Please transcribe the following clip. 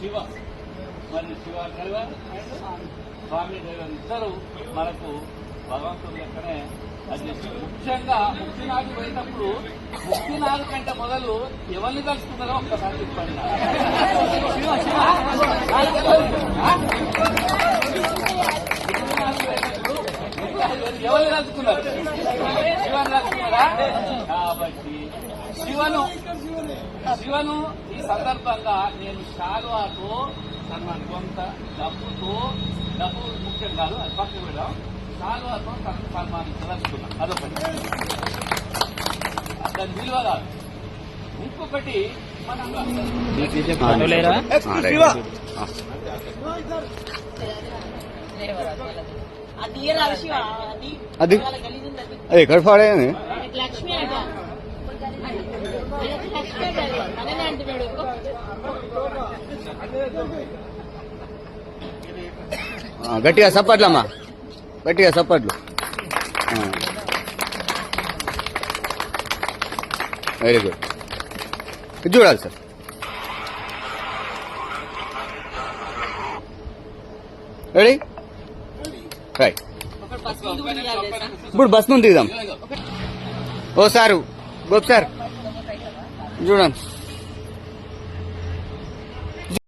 శివ మరి Shiva driver and Swami driver ఇద్దరు మనకు భగవంతుడు లెక్కనే అది ముఖ్యంగా ముక్తినాథు పోయినప్పుడు ముక్తినాథు కంటే మొదలు ఎవరిని కలుసుకున్నారో ఒక్కసారి చెప్పండి. ఎవరిని కలుసుకున్నారు? శివను కలుసుకున్నారా? కాబట్టి శివను ఈ సందర్భంగా నేను శాలువాతో కొంత డబ్బు ముఖ్యం కాదు, అది పక్కన పెడదాం. శాలువాతో తనకు సన్మానించదలుచుకున్నాం. అదొకటి, దాని విలువ కాదు. ఇంకొకటి మనం అది ఎక్కడ పాడేది లక్ష్మి గట్టిగా సప్పట్లమ్మా, గట్టిగా సప్పట్లు. Very good. ఇది చూడాలి సార్. Ready right. ఇప్పుడు బస్ నుండి దిగుదాం. ఓ సారు గోప్ సార్ చూడండి.